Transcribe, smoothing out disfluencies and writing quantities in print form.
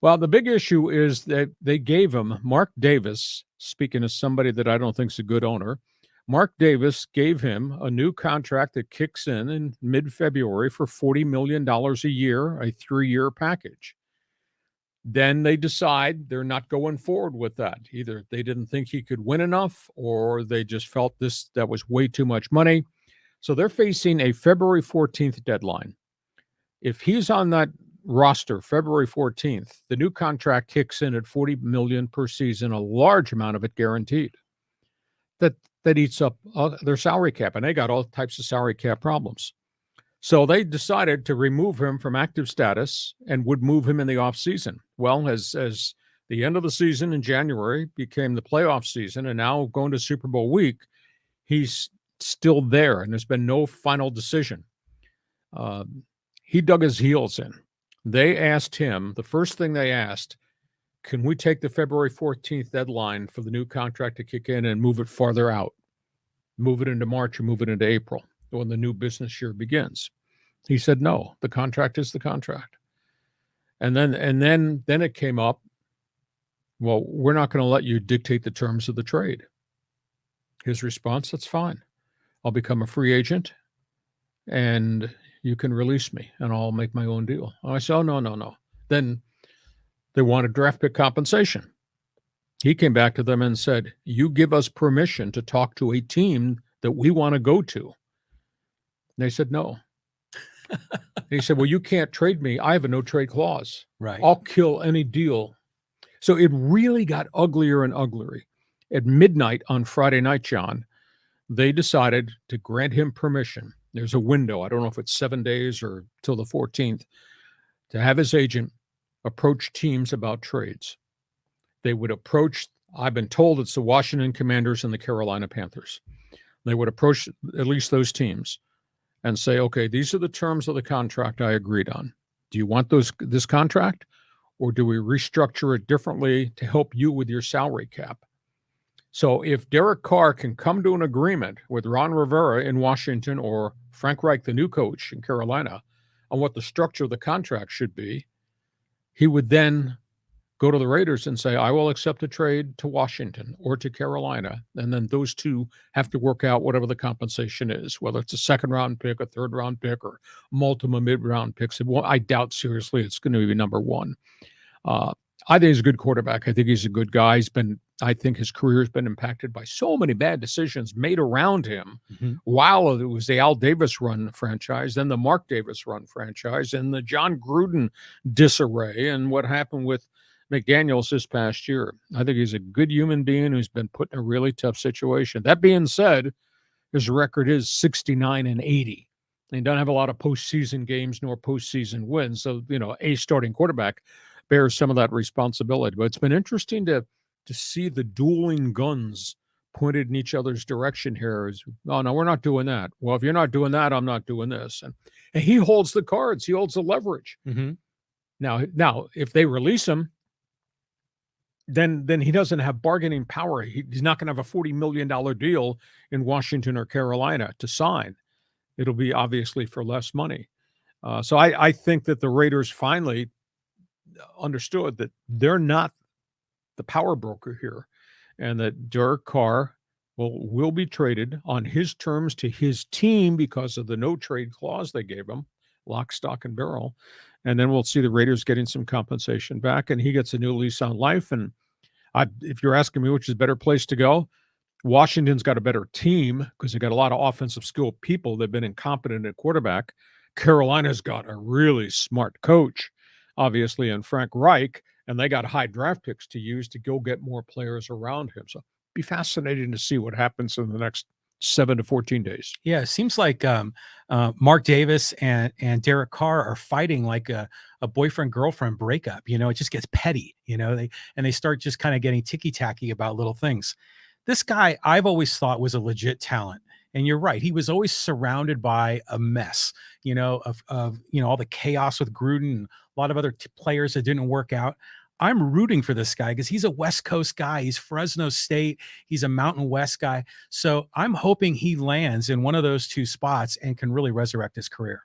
Well, the big issue is that they gave him Mark Davis, speaking of somebody that I don't think is a good owner. Mark Davis gave him a new contract that kicks in mid-February for $40 million a year, a 3-year package. Then they decide they're not going forward with that. Either they didn't think he could win enough or they just felt that was way too much money. So they're facing a February 14th deadline. If he's on that roster February 14th, the new contract kicks in at $40 million per season, a large amount of it guaranteed. That eats up their salary cap, and they got all types of salary cap problems. So they decided to remove him from active status and would move him in the offseason. Well, as the end of the season in January became the playoff season, and now going to Super Bowl week, he's still there, and there's been no final decision. He dug his heels in. They asked him, the first thing they asked, can we take the February 14th deadline for the new contract to kick in and move it farther out? Move it into March or move it into April when the new business year begins? He said, no, the contract is the contract. And then it came up, well, we're not going to let you dictate the terms of the trade. His response, that's fine. I'll become a free agent and you can release me and I'll make my own deal. I said, oh, no. Then they wanted draft pick compensation. He came back to them and said, you give us permission to talk to a team that we want to go to. And they said, no. He said, well, you can't trade me. I have a no trade clause. Right. I'll kill any deal. So it really got uglier and uglier. At midnight on Friday night, John, they decided to grant him permission. There's a window. I don't know if it's 7 days or till the 14th to have his agent approach teams about trades. They would approach, I've been told it's the Washington Commanders and the Carolina Panthers. They would approach at least those teams and say, okay, these are the terms of the contract I agreed on. Do you want this contract, or do we restructure it differently to help you with your salary cap? So if Derek Carr can come to an agreement with Ron Rivera in Washington or Frank Reich, the new coach in Carolina, on what the structure of the contract should be, he would then go to the Raiders and say, I will accept a trade to Washington or to Carolina. And then those two have to work out whatever the compensation is, whether it's a second-round pick, a third-round pick, or multiple mid-round picks. I doubt seriously it's going to be number one. I think he's a good quarterback. I think he's a good guy. I think his career has been impacted by so many bad decisions made around him while it was the Al Davis run franchise, then the Mark Davis run franchise, and the John Gruden disarray, and what happened with McDaniels this past year. I think he's a good human being who's been put in a really tough situation. That being said, his record is 69-80. He doesn't have a lot of postseason games nor postseason wins. So, a starting quarterback bears some of that responsibility. But it's been interesting to see the dueling guns pointed in each other's direction here. Oh, no, we're not doing that. Well, if you're not doing that, I'm not doing this. And he holds the cards. He holds the leverage. Mm-hmm. Now, if they release him, then he doesn't have bargaining power. He's not going to have a $40 million deal in Washington or Carolina to sign. It'll be obviously for less money. So I think that the Raiders finally understood that they're not the power broker here, and that Derek Carr will be traded on his terms to his team because of the no trade clause they gave him, lock, stock, and barrel. And then we'll see the Raiders getting some compensation back, and he gets a new lease on life. And if you're asking me which is a better place to go, Washington's got a better team because they got a lot of offensive skilled people. They've been incompetent at quarterback. Carolina's got a really smart coach, obviously, in Frank Reich, and they got high draft picks to use to go get more players around him. So it'd be fascinating to see what happens in the next 7 to 14 days. Yeah, it seems like Mark Davis and Derek Carr are fighting like a boyfriend-girlfriend breakup. It just gets petty, they start just kind of getting ticky-tacky about little things. This guy, I've always thought was a legit talent. And you're right. He was always surrounded by a mess, of all the chaos with Gruden and a lot of other players that didn't work out. I'm rooting for this guy because he's a West Coast guy. He's Fresno State. He's a Mountain West guy. So I'm hoping he lands in one of those two spots and can really resurrect his career.